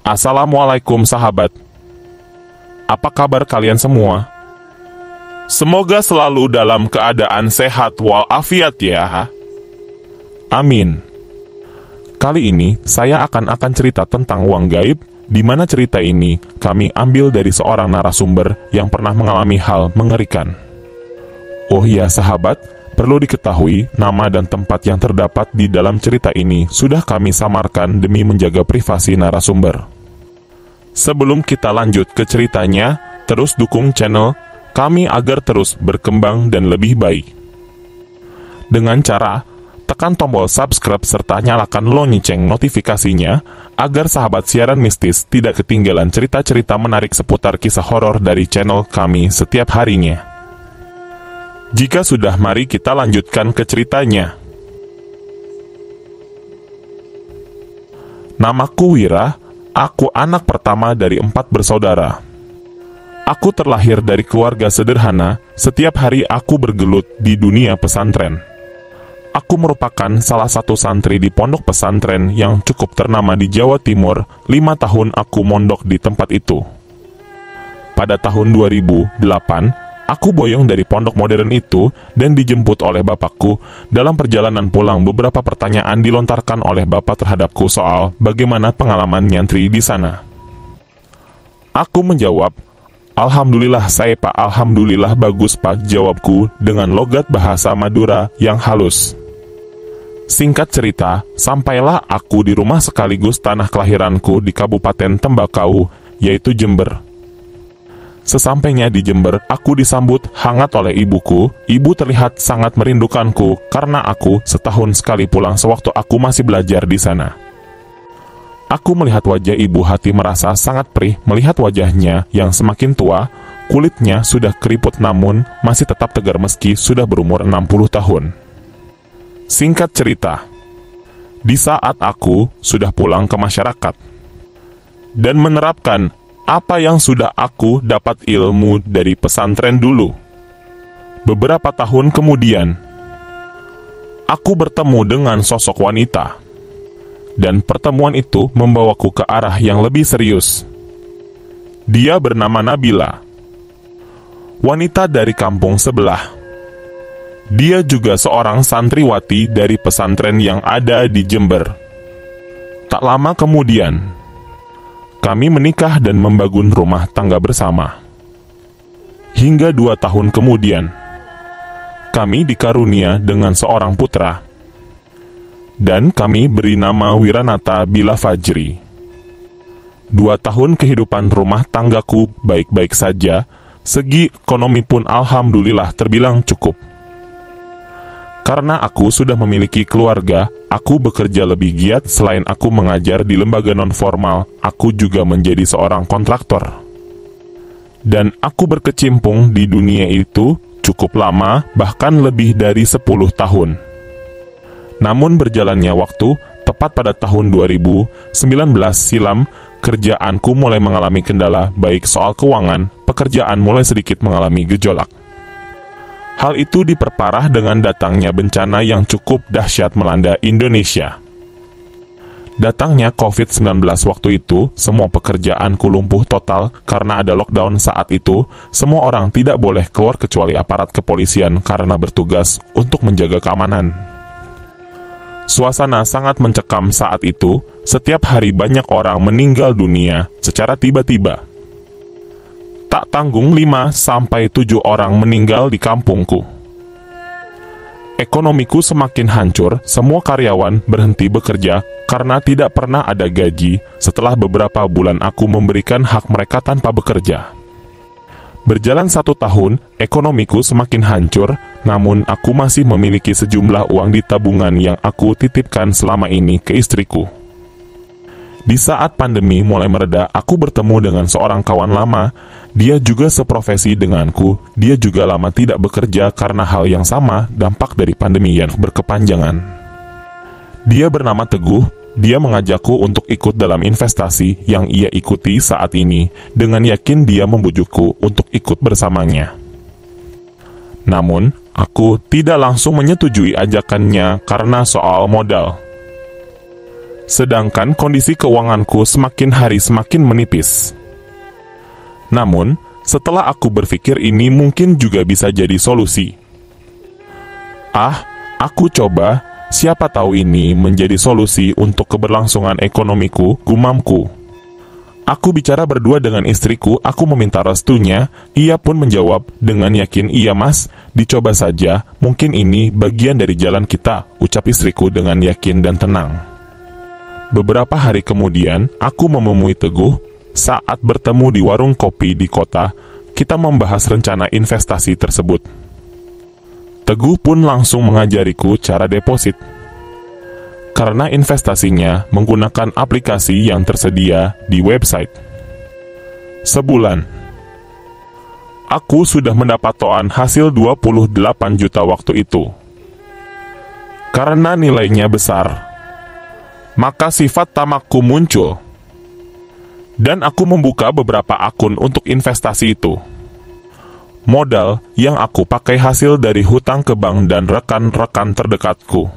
Assalamualaikum sahabat. Apa kabar kalian semua? Semoga selalu dalam keadaan sehat walafiat ya. Amin. Kali ini saya akan cerita tentang uang gaib, di mana cerita ini kami ambil dari seorang narasumber yang pernah mengalami hal mengerikan. Oh iya sahabat, perlu diketahui, nama dan tempat yang terdapat di dalam cerita ini sudah kami samarkan demi menjaga privasi narasumber. Sebelum kita lanjut ke ceritanya, terus dukung channel kami agar terus berkembang dan lebih baik. Dengan cara, tekan tombol subscribe serta nyalakan lonceng notifikasinya, agar sahabat siaran mistis tidak ketinggalan cerita-cerita menarik seputar kisah horor dari channel kami setiap harinya. Jika sudah, mari kita lanjutkan ke ceritanya. Namaku Wira, aku anak pertama dari 4 bersaudara. Aku terlahir dari keluarga sederhana, setiap hari aku bergelut di dunia pesantren. Aku merupakan salah satu santri di pondok pesantren yang cukup ternama di Jawa Timur. 5 tahun aku mondok di tempat itu. Pada tahun 2008, aku boyong dari pondok modern itu dan dijemput oleh bapakku. Dalam perjalanan pulang, beberapa pertanyaan dilontarkan oleh bapak terhadapku soal bagaimana pengalaman nyantri di sana. Aku menjawab, "Alhamdulillah saya pak, alhamdulillah bagus pak," jawabku dengan logat bahasa Madura yang halus. Singkat cerita, sampailah aku di rumah sekaligus tanah kelahiranku di Kabupaten Tembakau, yaitu Jember. Sesampainya di Jember, aku disambut hangat oleh ibuku. Ibu terlihat sangat merindukanku karena aku setahun sekali pulang sewaktu aku masih belajar di sana. Aku melihat wajah ibu, hati merasa sangat perih melihat wajahnya yang semakin tua. Kulitnya sudah keriput namun masih tetap tegar meski sudah berumur 60 tahun. Singkat cerita, di saat aku sudah pulang ke masyarakat dan menerapkan apa yang sudah aku dapat ilmu dari pesantren dulu. Beberapa tahun kemudian, aku bertemu dengan sosok wanita, dan pertemuan itu membawaku ke arah yang lebih serius. Dia bernama Nabila, wanita dari kampung sebelah. Dia juga seorang santriwati dari pesantren yang ada di Jember. Tak lama kemudian, kami menikah dan membangun rumah tangga bersama. Hingga 2 tahun kemudian, kami dikarunia dengan seorang putra. Dan kami beri nama Wiranata Bila Fajri. 2 tahun kehidupan rumah tanggaku baik-baik saja, segi ekonomi pun alhamdulillah terbilang cukup. Karena aku sudah memiliki keluarga, aku bekerja lebih giat. Selain aku mengajar di lembaga non-formal, aku juga menjadi seorang kontraktor. Dan aku berkecimpung di dunia itu cukup lama, bahkan lebih dari 10 tahun. Namun berjalannya waktu, tepat pada tahun 2019 silam, kerjaanku mulai mengalami kendala, baik soal keuangan, pekerjaan mulai sedikit mengalami gejolak. Hal itu diperparah dengan datangnya bencana yang cukup dahsyat melanda Indonesia. Datangnya COVID-19 waktu itu, semua pekerjaanku lumpuh total karena ada lockdown saat itu. Semua orang tidak boleh keluar kecuali aparat kepolisian karena bertugas untuk menjaga keamanan. Suasana sangat mencekam saat itu. Setiap hari banyak orang meninggal dunia secara tiba-tiba. Tak tanggung 5-7 orang meninggal di kampungku. Ekonomiku semakin hancur, semua karyawan berhenti bekerja karena tidak pernah ada gaji. Setelah beberapa bulan aku memberikan hak mereka tanpa bekerja. Berjalan 1 tahun, ekonomiku semakin hancur, namun aku masih memiliki sejumlah uang di tabungan yang aku titipkan selama ini ke istriku. Di saat pandemi mulai mereda, aku bertemu dengan seorang kawan lama. Dia juga seprofesi denganku. Dia juga lama tidak bekerja karena hal yang sama, dampak dari pandemi yang berkepanjangan. Dia bernama Teguh. Dia mengajakku untuk ikut dalam investasi yang ia ikuti saat ini. Dengan yakin dia membujukku untuk ikut bersamanya. Namun, aku tidak langsung menyetujui ajakannya karena soal modal. sedangkan kondisi keuanganku semakin hari semakin menipis. Namun, setelah aku berpikir ini mungkin juga bisa jadi solusi. Aku coba, siapa tahu ini menjadi solusi untuk keberlangsungan ekonomiku, gumamku. Aku bicara berdua dengan istriku, aku meminta restunya, ia pun menjawab dengan yakin, "Iya mas, dicoba saja, mungkin ini bagian dari jalan kita," ucap istriku dengan yakin dan tenang. Beberapa hari kemudian, aku menemui Teguh. Saat bertemu di warung kopi di kota, kita membahas rencana investasi tersebut. Teguh pun langsung mengajariku cara deposit. Karena investasinya menggunakan aplikasi yang tersedia di website. Sebulan, aku sudah mendapat toan hasil 28 juta waktu itu. Karena nilainya besar, maka sifat tamakku muncul. Dan aku membuka beberapa akun untuk investasi itu. Modal yang aku pakai hasil dari hutang ke bank dan rekan-rekan terdekatku.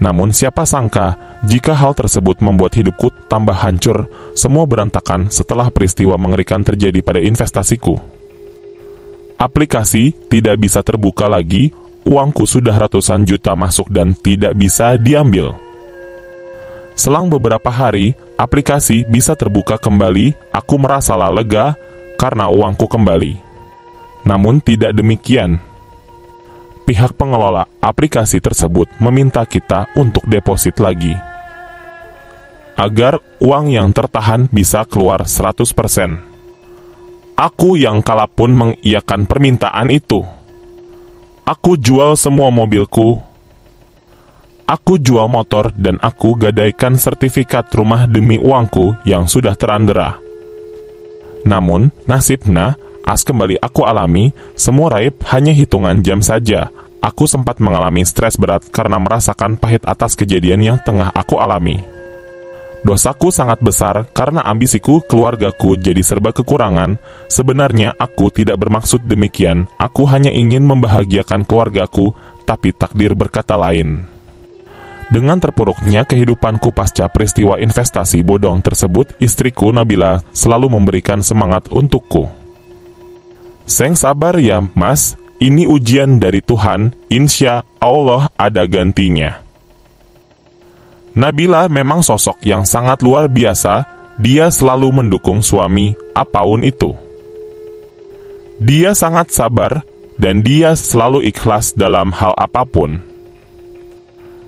Namun siapa sangka, jika hal tersebut membuat hidupku tambah hancur, semua berantakan setelah peristiwa mengerikan terjadi pada investasiku. Aplikasi tidak bisa terbuka lagi, uangku sudah ratusan juta masuk dan tidak bisa diambil. Selang beberapa hari, aplikasi bisa terbuka kembali, aku merasalah lega karena uangku kembali. Namun tidak demikian. Pihak pengelola aplikasi tersebut meminta kita untuk deposit lagi. Agar uang yang tertahan bisa keluar 100%. Aku yang kalah pun mengiyakan permintaan itu. Aku jual semua mobilku. Aku jual motor dan aku gadaikan sertifikat rumah demi uangku yang sudah terandera. Namun, nasibnya, kembali aku alami, semua raib hanya hitungan jam saja. Aku sempat mengalami stres berat karena merasakan pahit atas kejadian yang tengah aku alami. Dosaku sangat besar karena ambisiku keluargaku jadi serba kekurangan. Sebenarnya aku tidak bermaksud demikian, aku hanya ingin membahagiakan keluargaku, tapi takdir berkata lain. Dengan terpuruknya kehidupanku pasca peristiwa investasi bodong tersebut, istriku Nabila selalu memberikan semangat untukku. "Seng sabar ya mas, ini ujian dari Tuhan, insya Allah ada gantinya." Nabila memang sosok yang sangat luar biasa, dia selalu mendukung suami, apapun itu. Dia sangat sabar, dan dia selalu ikhlas dalam hal apapun.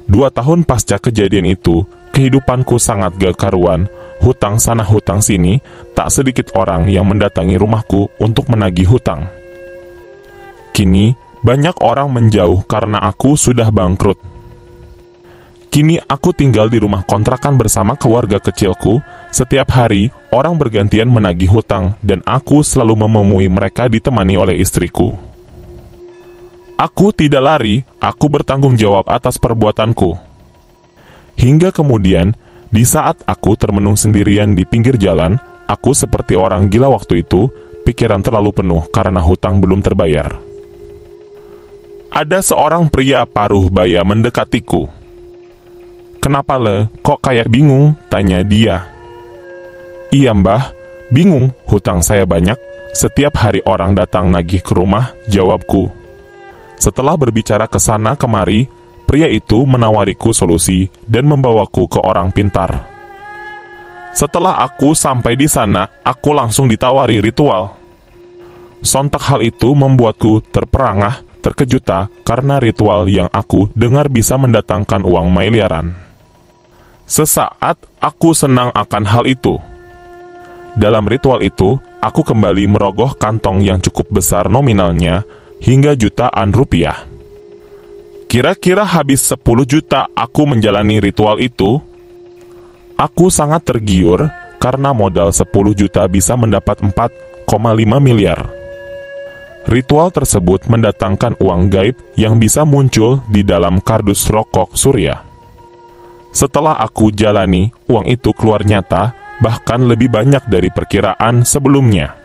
2 tahun pasca kejadian itu, kehidupanku sangat gak karuan, hutang sana hutang sini, tak sedikit orang yang mendatangi rumahku untuk menagih hutang. Kini, banyak orang menjauh karena aku sudah bangkrut. Kini aku tinggal di rumah kontrakan bersama keluarga kecilku, setiap hari orang bergantian menagih hutang dan aku selalu menemui mereka ditemani oleh istriku. Aku tidak lari, aku bertanggung jawab atas perbuatanku. Hingga kemudian, di saat aku termenung sendirian di pinggir jalan, aku seperti orang gila waktu itu, pikiran terlalu penuh karena hutang belum terbayar. Ada seorang pria paruh baya mendekatiku. "Kenapa le, kok kayak bingung?" tanya dia. "Iya mbah, bingung, hutang saya banyak, setiap hari orang datang nagih ke rumah," jawabku. Setelah berbicara ke sana kemari, pria itu menawariku solusi dan membawaku ke orang pintar. Setelah aku sampai di sana, aku langsung ditawari ritual. Sontak hal itu membuatku terperangah, terkejut karena ritual yang aku dengar bisa mendatangkan uang miliaran. Sesaat aku senang akan hal itu. Dalam ritual itu, aku kembali merogoh kantong yang cukup besar nominalnya, hingga jutaan rupiah. Kira-kira habis 10 juta aku menjalani ritual itu. Aku sangat tergiur karena modal 10 juta bisa mendapat 4,5 miliar. Ritual tersebut mendatangkan uang gaib yang bisa muncul di dalam kardus rokok surya. Setelah aku jalani, uang itu keluar nyata, bahkan lebih banyak dari perkiraan sebelumnya.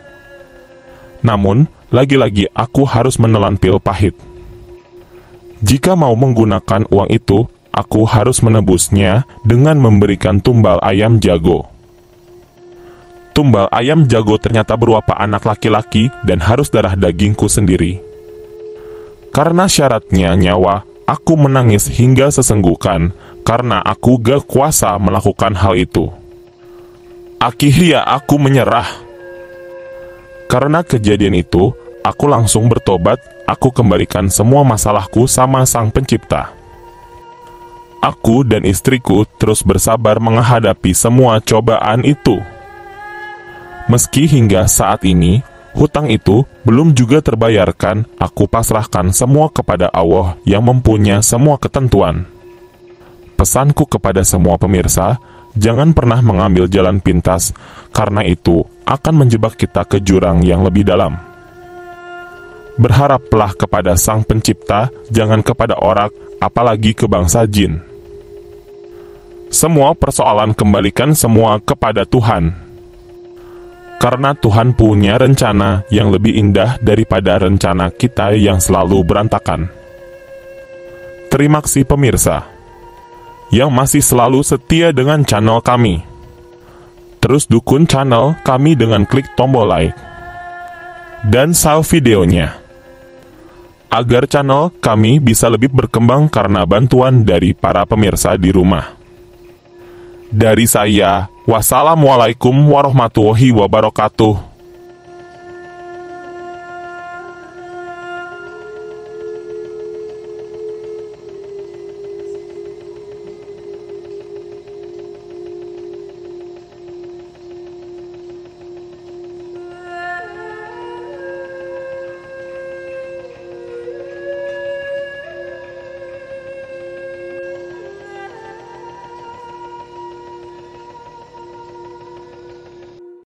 Namun, lagi-lagi aku harus menelan pil pahit. Jika mau menggunakan uang itu, aku harus menebusnya dengan memberikan tumbal ayam jago. Tumbal ayam jago ternyata berupa anak laki-laki dan harus darah dagingku sendiri. Karena syaratnya nyawa, aku menangis hingga sesenggukan karena aku gak kuasa melakukan hal itu. Akhirnya aku menyerah. Karena kejadian itu, aku langsung bertobat, aku kembalikan semua masalahku sama Sang Pencipta. Aku dan istriku terus bersabar menghadapi semua cobaan itu. Meski hingga saat ini, hutang itu belum juga terbayarkan, aku pasrahkan semua kepada Allah yang mempunyai semua ketentuan. Pesanku kepada semua pemirsa, jangan pernah mengambil jalan pintas, karena itu akan menjebak kita ke jurang yang lebih dalam. Berharaplah kepada Sang Pencipta, jangan kepada orang, apalagi ke bangsa jin. Semua persoalan kembalikan semua kepada Tuhan. Karena Tuhan punya rencana yang lebih indah daripada rencana kita yang selalu berantakan. Terima kasih pemirsa yang masih selalu setia dengan channel kami. Terus dukung channel kami dengan klik tombol like dan share videonya, agar channel kami bisa lebih berkembang karena bantuan dari para pemirsa di rumah. Dari saya, wassalamualaikum warahmatullahi wabarakatuh.